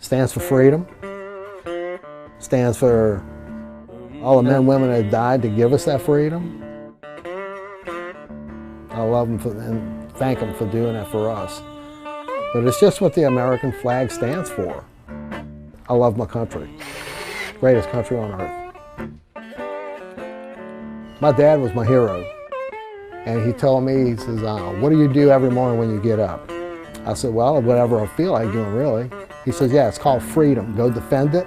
Stands for freedom. Stands for all the men and women that died to give us that freedom. I love them and thank them for doing that for us. But it's just what the American flag stands for. I love my country. Greatest country on earth. My dad was my hero. And he told me, he says, what do you do every morning when you get up? I said, well, whatever I feel like doing, really. He says, yeah, it's called freedom. Go defend it,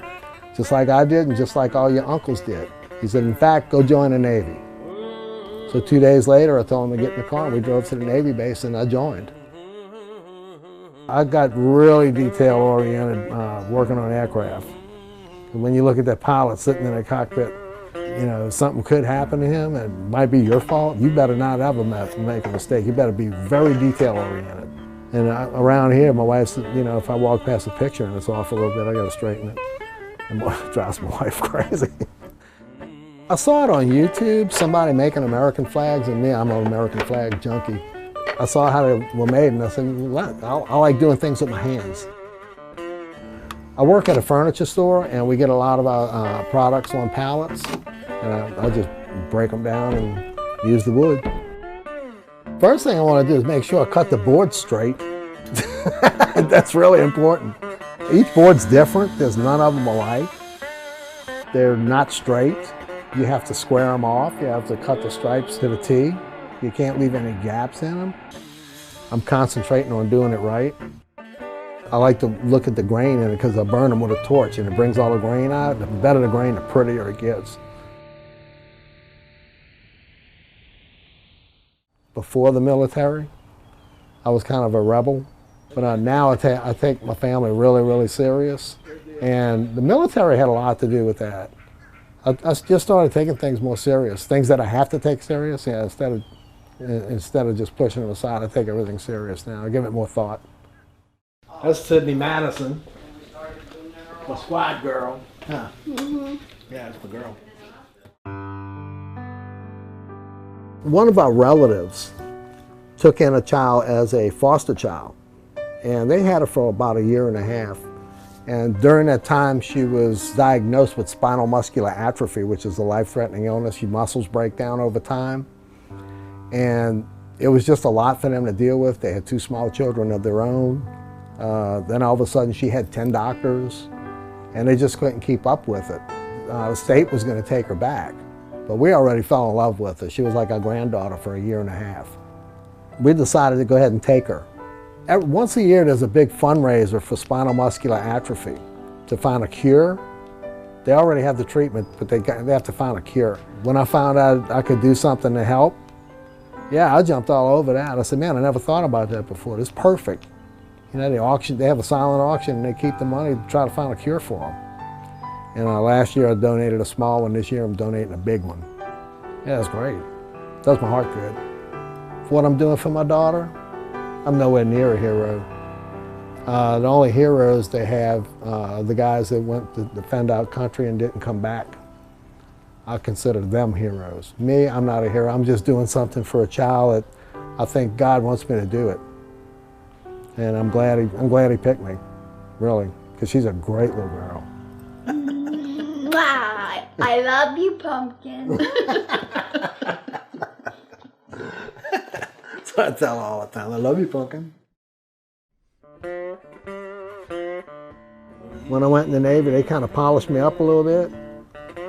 just like I did and just like all your uncles did. He said, in fact, go join the Navy. So 2 days later, I told him to get in the car. We drove to the Navy base and I joined. I got really detail-oriented working on aircraft. And when you look at that pilot sitting in a cockpit, you know, something could happen to him and it might be your fault. You better not ever make a mistake. You better be very detail-oriented. And around here, my wife said, you know, if I walk past a picture and it's off a little bit, I got to straighten it. And it drives my wife crazy. I saw it on YouTube, somebody making American flags, and me, I'm an American flag junkie. I saw how they were made, and I said, I like doing things with my hands. I work at a furniture store, and we get a lot of our products on pallets, and I just break them down and use the wood. First thing I want to do is make sure I cut the board straight. That's really important. Each board's different. There's none of them alike. They're not straight. You have to square them off. You have to cut the stripes to the T. You can't leave any gaps in them. I'm concentrating on doing it right. I like to look at the grain in it because I burn them with a torch and it brings all the grain out. The better the grain, the prettier it gets. Before the military, I was kind of a rebel. But now I take my family really, really serious. And the military had a lot to do with that. I just started taking things more serious. Things that I have to take serious, yeah, instead of just pushing them aside, I take everything serious now. I give it more thought. That's Sydney Madison, my squad girl. Huh. Mm-hmm. Yeah, it's my girl. One of our relatives took in a child as a foster child, and they had her for about 1.5 years. And during that time, she was diagnosed with spinal muscular atrophy, which is a life-threatening illness. Your muscles break down over time. And it was just a lot for them to deal with. They had 2 small children of their own. Then all of a sudden, she had 10 doctors, and they just couldn't keep up with it. The state was going to take her back, but we already fell in love with her. She was like our granddaughter for 1.5 years. We decided to go ahead and take her. Once a year, there's a big fundraiser for spinal muscular atrophy to find a cure. They already have the treatment, but they have to find a cure. When I found out I could do something to help, yeah, I jumped all over that. I said, man, I never thought about that before. This is perfect. You know, they have a silent auction, and they keep the money to try to find a cure for them. And last year I donated a small one. This year I'm donating a big one. Yeah, that's great. It does my heart good. For what I'm doing for my daughter, I'm nowhere near a hero. The only heroes they have the guys that went to defend our country and didn't come back. I consider them heroes. Me, I'm not a hero. I'm just doing something for a child that I think God wants me to do it. And I'm glad he picked me, really, because she's a great little girl. I love you, Pumpkin. So I tell her all the time, I love you, Pumpkin. When I went in the Navy, they kind of polished me up a little bit.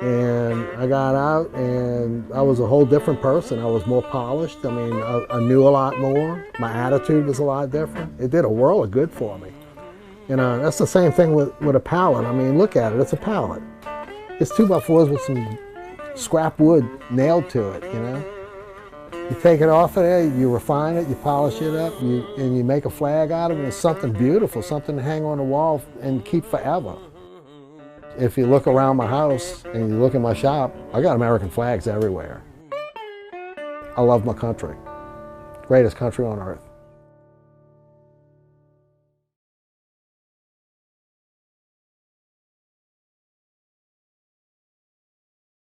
And I got out and I was a whole different person. I was more polished. I mean, I knew a lot more. My attitude was a lot different. It did a world of good for me. You know, that's the same thing with a pallet. I mean, look at it, it's a pallet. It's 2x4s with some scrap wood nailed to it, you know. You take it off of there, you refine it, you polish it up, and you make a flag out of it. It's something beautiful, something to hang on the wall and keep forever. If you look around my house and you look in my shop, I got American flags everywhere. I love my country. Greatest country on earth.